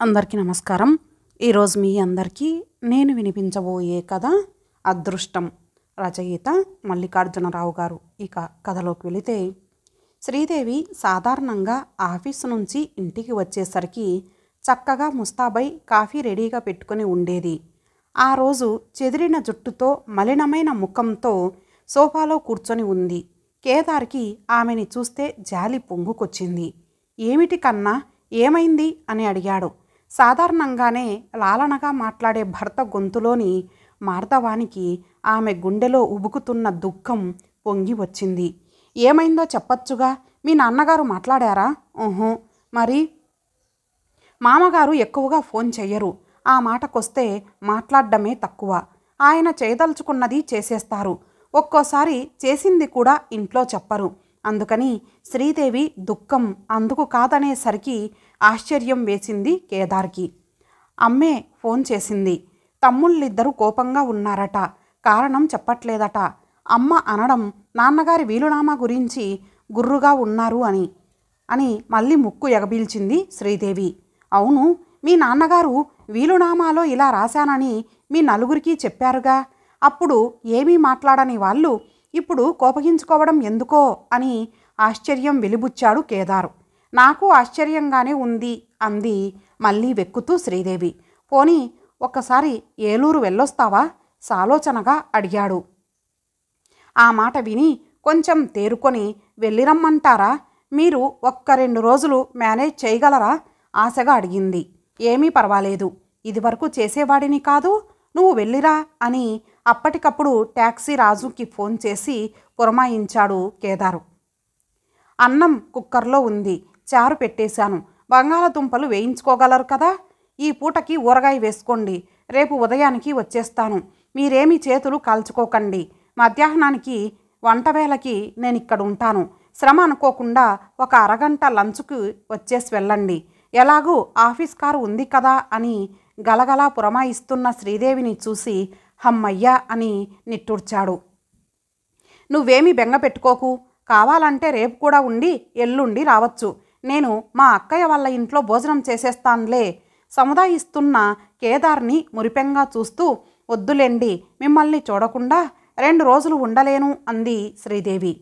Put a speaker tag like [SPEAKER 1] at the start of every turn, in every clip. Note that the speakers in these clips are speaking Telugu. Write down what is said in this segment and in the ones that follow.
[SPEAKER 1] అందరికీ నమస్కారం. ఈరోజు మీ అందరికీ నేను వినిపించబోయే కథ అదృష్టం. రచయిత మల్లికార్జునరావు గారు. ఇక కథలోకి వెళితే, శ్రీదేవి సాధారణంగా ఆఫీసు నుంచి ఇంటికి వచ్చేసరికి చక్కగా ముస్తాబై కాఫీ రెడీగా పెట్టుకుని ఉండేది. ఆ రోజు చెదిరిన జుట్టుతో మలినమైన ముఖంతో సోఫాలో కూర్చొని ఉంది. కేదార్కి ఆమెని చూస్తే జాలి పొంగుకొచ్చింది. ఏమిటి కన్నా, ఏమైంది అని అడిగాడు. సాధారణంగానే లాలనగా మాట్లాడే భర్త గొంతులోని మార్దవానికి ఆమె గుండెలో ఉబుకుతున్న దుఃఖం పొంగి వచ్చింది. ఏమైందో చెప్పచ్చుగా, మీ నాన్నగారు మాట్లాడారా? మరి మామగారు ఎక్కువగా ఫోన్ చెయ్యరు. ఆ మాటకొస్తే మాట్లాడడమే తక్కువ. ఆయన చేయదలుచుకున్నది చేసేస్తారు. ఒక్కోసారి చేసింది కూడా ఇంట్లో చెప్పరు. అందుకని శ్రీదేవి దుఃఖం అందుకు కాదనేసరికి ఆశ్చర్యం వేసింది కేదార్కి. అమ్మే ఫోన్ చేసింది. తమ్ముళ్ళిద్దరూ కోపంగా ఉన్నారట. కారణం చెప్పట్లేదట. అమ్మ అనడం నాన్నగారి వీలునామా గురించి గుర్రుగా ఉన్నారు అని మళ్ళీ ముక్కు ఎగబీల్చింది శ్రీదేవి. అవును, మీ నాన్నగారు వీలునామాలో ఇలా రాశానని మీ నలుగురికి చెప్పారుగా. అప్పుడు ఏమీ మాట్లాడని వాళ్ళు ఇప్పుడు కోపగించుకోవడం ఎందుకో అని ఆశ్చర్యం వెలిబుచ్చాడు కేదార్. నాకు ఆశ్చర్యంగానే ఉంది అంది మళ్ళీ వెక్కుతూ శ్రీదేవి. పోనీ ఒక్కసారి ఏలూరు వెళ్ళొస్తావా సాలోచనగా అడిగాడు. ఆ మాట విని కొంచెం తేరుకొని వెళ్ళిరమ్మంటారా? మీరు 1-2 రోజులు మేనేజ్ చేయగలరా ఆశగా అడిగింది. ఏమీ పర్వాలేదు, ఇదివరకు చేసేవాడిని కాదు, నువ్వు వెళ్ళిరా అని అప్పటికప్పుడు ట్యాక్సీ రాజుకి ఫోన్ చేసి పురమాయించాడు కేదారు. అన్నం కుక్కర్లో ఉంది, చారు పెట్టేశాను. బంగాళదుంపలు వేయించుకోగలరు కదా. ఈ పూటకి ఊరగాయ వేసుకోండి. రేపు ఉదయానికి వచ్చేస్తాను. మీరేమీ చేతులు కాల్చుకోకండి. మధ్యాహ్నానికి వంటవేళకి నేనిక్కడ ఉంటాను. శ్రమ అనుకోకుండా ఒక అరగంట లంచ్కి వచ్చేసి వెళ్ళండి. ఎలాగూ ఆఫీస్ కారు ఉంది కదా అని గలగలా పురమాయిస్తున్న శ్రీదేవిని చూసి హమ్మయ్యా అని నిట్టూర్చాడు. నువ్వేమీ బెంగ పెట్టుకోకు. కావాలంటే రేపు కూడా ఉండి ఎల్లుండి రావచ్చు. నేను మా అక్కయ్య వాళ్ళ ఇంట్లో భోజనం చేసేస్తానులే. సముదాయిస్తున్న కేదార్ని మురిపెంగా చూస్తూ, వద్దులేండి, మిమ్మల్ని చూడకుండా 2 రోజులు ఉండలేను అంది శ్రీదేవి.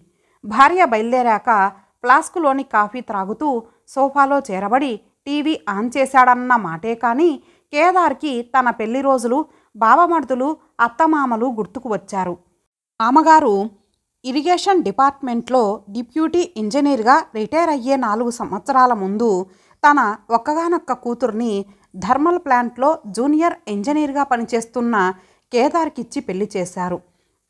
[SPEAKER 1] భార్య బయలుదేరాక ఫ్లాస్కులోని కాఫీ త్రాగుతూ సోఫాలో చేరబడి టీవీ ఆన్ చేశాడన్న మాటే కానీ కేదార్కి తన పెళ్లి రోజులు, బావమర్దులు, అత్తమామలు గుర్తుకు వచ్చారు. మామగారు ఇరిగేషన్ డిపార్ట్మెంట్లో డిప్యూటీ ఇంజనీర్గా రిటైర్ అయ్యే 4 సంవత్సరాల ముందు తన ఒక్కగానొక్క కూతుర్ని థర్మల్ ప్లాంట్లో జూనియర్ ఇంజనీర్గా పనిచేస్తున్న కేదార్కిచ్చి పెళ్లి చేశారు.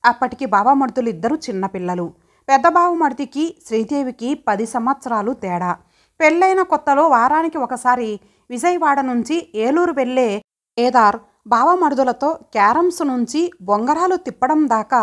[SPEAKER 1] అప్పటికి బావమర్దులు ఇద్దరు చిన్నపిల్లలు. పెద్ద బావమర్దికి శ్రీదేవికి 10 సంవత్సరాలు తేడా. పెళ్ళైన కొత్తలో వారానికి ఒకసారి విజయవాడ నుంచి ఏలూరు వెళ్ళే కేదార్ బావమరుదులతో క్యారమ్స్ నుంచి బొంగరాలు తిప్పడం దాకా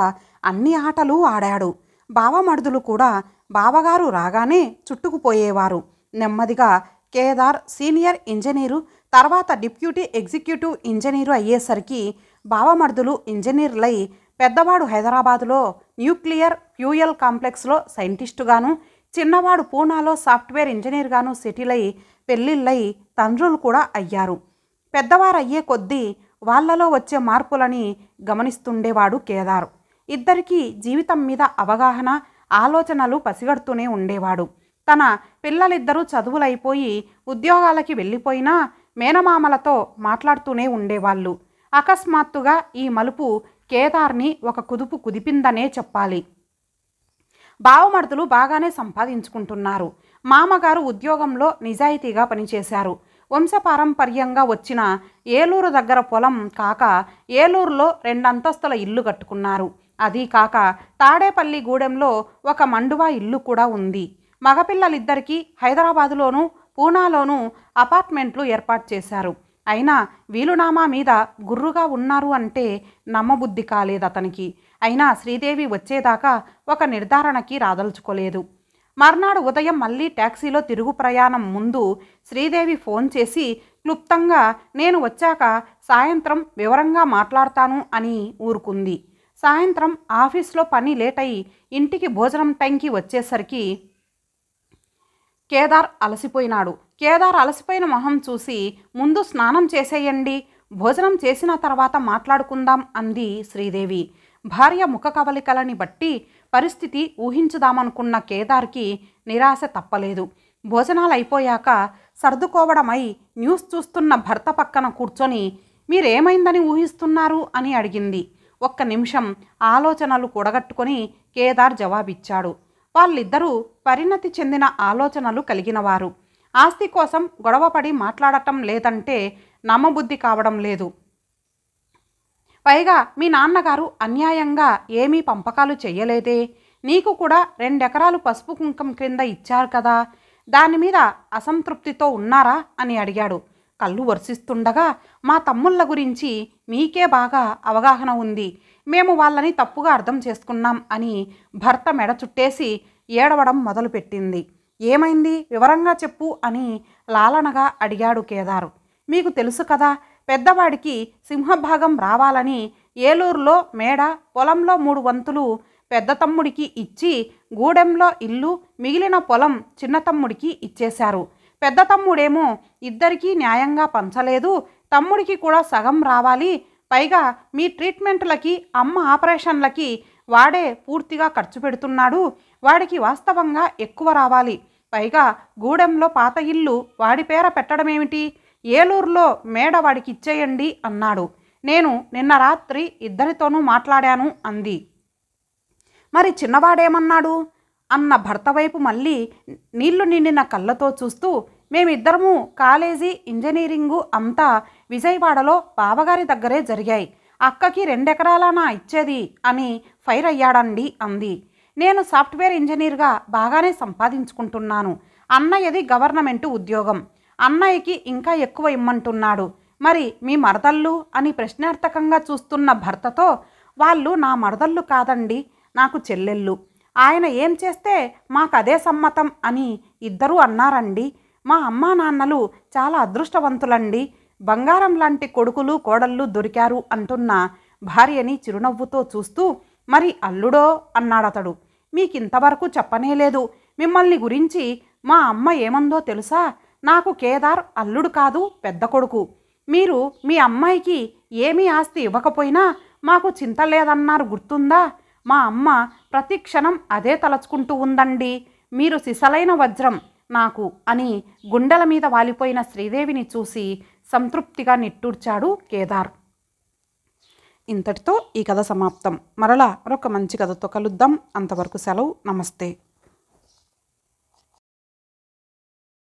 [SPEAKER 1] అన్ని ఆటలు ఆడాడు. బావమరుదులు కూడా బావగారు రాగానే చుట్టుకుపోయేవారు. నెమ్మదిగా కేదార్ సీనియర్ ఇంజనీరు, తర్వాత డిప్యూటీ ఎగ్జిక్యూటివ్ ఇంజనీరు అయ్యేసరికి బావమరుదులు ఇంజనీర్లై పెద్దవాడు హైదరాబాదులో న్యూక్లియర్ ఫ్యూయల్ కాంప్లెక్స్లో సైంటిస్టుగాను, చిన్నవాడు పూనాలో సాఫ్ట్వేర్ ఇంజనీర్గాను సెటిల్ అయి పెళ్ళిళ్ళై తండ్రులు కూడా అయ్యారు. పెద్దవారయ్యే కొద్దీ వాళ్లలో వచ్చే మార్పులని గమనిస్తుండేవాడు కేదార్. ఇద్దరికీ జీవితం మీద అవగాహన, ఆలోచనలు పసిగడుతూనే ఉండేవాడు. తన పిల్లలిద్దరూ చదువులైపోయి ఉద్యోగాలకి వెళ్ళిపోయినా మేనమామలతో మాట్లాడుతూనే ఉండేవాళ్ళు. అకస్మాత్తుగా ఈ మలుపు కేదార్ని ఒక కుదుపు కుదిపిందనే చెప్పాలి. బావమరుదులు బాగానే సంపాదించుకుంటున్నారు. మామగారు ఉద్యోగంలో నిజాయితీగా పనిచేశారు. వంశపారంపర్యంగా వచ్చిన ఏలూరు దగ్గర పొలం కాక ఏలూరులో 2 అంతస్తుల ఇల్లు కట్టుకున్నారు. అది కాక తాడేపల్లి గూడెంలో ఒక మండువా ఇల్లు కూడా ఉంది. మగపిల్లలిద్దరికీ హైదరాబాదులోనూ పూనాలోనూ అపార్ట్మెంట్లు ఏర్పాటు చేశారు. అయినా వీలునామా మీద గుర్రుగా ఉన్నారు అంటే నమ్మబుద్ధి కాలేదతనికి. అయినా శ్రీదేవి వచ్చేదాకా ఒక నిర్ధారణకి రాదలుచుకోలేదు. మర్నాడు ఉదయం మళ్ళీ ట్యాక్సీలో తిరుగు ప్రయాణం ముందు శ్రీదేవి ఫోన్ చేసి క్లుప్తంగా నేను వచ్చాక సాయంత్రం వివరంగా మాట్లాడతాను అని ఊరుకుంది. సాయంత్రం ఆఫీస్లో పని లేట్ అయి ఇంటికి భోజనం టైంకి వచ్చేసరికి కేదార్ అలసిపోయినాడు. కేదార్ అలసిపోయిన మొహం చూసి, ముందు స్నానం చేసేయండి, భోజనం చేసిన తర్వాత మాట్లాడుకుందాం అంది శ్రీదేవి. భార్య ముఖ కవలికలని బట్టి పరిస్థితి ఊహించుదామనుకున్న కేదార్కి నిరాశ తప్పలేదు. భోజనాలు అయిపోయాక సర్దుకోవడమై న్యూస్ చూస్తున్న భర్త పక్కన కూర్చొని, మీరేమైందని ఊహిస్తున్నారు అని అడిగింది. ఒక్క నిమిషం ఆలోచనలు కూడగట్టుకొని కేదార్ జవాబిచ్చాడు. వాళ్ళిద్దరూ పరిణతి చెందిన ఆలోచనలు కలిగినవారు. ఆస్తి కోసం గొడవపడి మాట్లాడటం లేదంటే నమ్మబుద్ధి కావడం లేదు. పైగా మీ నాన్నగారు అన్యాయంగా ఏమీ పంపకాలు చెయ్యలేదే, నీకు కూడా 2 ఎకరాలు పసుపు కుంకం క్రింద ఇచ్చారు కదా, దాని మీద అసంతృప్తితో ఉన్నారా అని అడిగాడు. కళ్ళు వర్షిస్తుండగా, మా తమ్ముళ్ళ గురించి మీకే బాగా అవగాహన ఉంది, మేము వాళ్ళని తప్పుగా అర్థం చేసుకున్నాం అని భర్త మెడ చుట్టేసి ఏడవడం మొదలుపెట్టింది. ఏమైంది, వివరంగా చెప్పు అని లాలనగా అడిగాడు కేదారు. మీకు తెలుసు కదా, పెద్దవాడికి సింహభాగం రావాలని ఏలూరులో మేడ, పొలంలో 3 వంతులు పెద్ద తమ్ముడికి ఇచ్చి గూడెంలో ఇల్లు, మిగిలిన పొలం చిన్న తమ్ముడికి ఇచ్చేశారు. పెద్ద తమ్ముడేమో ఇద్దరికీ న్యాయంగా పంచలేదు, తమ్ముడికి కూడా సగం రావాలి, పైగా మీ ట్రీట్మెంట్లకి, అమ్మ ఆపరేషన్లకి వాడే పూర్తిగా ఖర్చు పెడుతున్నాడు, వాడికి వాస్తవంగా ఎక్కువ రావాలి, పైగా గూడెంలో పాత ఇల్లు వాడి పేర పెట్టడమేమిటి, ఏలూరులో మేడ వాడికి ఇచ్చేయండి అన్నాడు. నేను నిన్న రాత్రి ఇద్దరితోనూ మాట్లాడాను అంది. మరి చిన్నవాడేమన్నాడు అన్న భర్త వైపు మళ్ళీ నీళ్లు నిండిన కళ్ళతో చూస్తూ, మేమిద్దరము కాలేజీ, ఇంజనీరింగు అంతా విజయవాడలో బావగారి దగ్గరే జరిగాయి, అక్కకి 2 ఎకరాలనా ఇచ్చేది అని ఫైర్ అయ్యాడండి అంది. నేను సాఫ్ట్వేర్ ఇంజనీర్గా బాగానే సంపాదించుకుంటున్నాను, అన్నయ్యది గవర్నమెంటు ఉద్యోగం, అన్నయ్యకి ఇంకా ఎక్కువ ఇమ్మంటున్నాడు, మరి మీ మరదళ్ళు అని ప్రశ్నార్థకంగా చూస్తున్న భర్తతో, వాళ్ళు నా మరదళ్ళు కాదండి, నాకు చెల్లెళ్ళు, ఆయన ఏం చేస్తే మాకు అదే సమ్మతం అని ఇద్దరూ అన్నారండి, మా అమ్మా నాన్నలు చాలా అదృష్టవంతులండి, బంగారం లాంటి కొడుకులు కోడళ్ళు దొరికారు అంటున్న భార్యని చిరునవ్వుతో చూస్తూ, మరి అల్లుడో అన్నాడతడు. మీకింతవరకు చెప్పనేలేదు, మిమ్మల్ని గురించి మా అమ్మ ఏమందో తెలుసా, నాకు కేదార్ అల్లుడు కాదు, పెద్ద కొడుకు, మీరు మీ అమ్మాయికి ఏమీ ఆస్తి ఇవ్వకపోయినా మాకు చింత లేదన్నారు గుర్తుందా, మా అమ్మ ప్రతి క్షణం అదే తలచుకుంటూ ఉందండి, మీరు సిసలైన వజ్రం నాకు అని గుండెల మీద వాలిపోయిన శ్రీదేవిని చూసి సంతృప్తిగా నిట్టూర్చాడు కేదార్. ఇంతటితో ఈ కథ సమాప్తం. మరలా మరొక మంచి కథతో కలుద్దాం. అంతవరకు సెలవు. నమస్తే.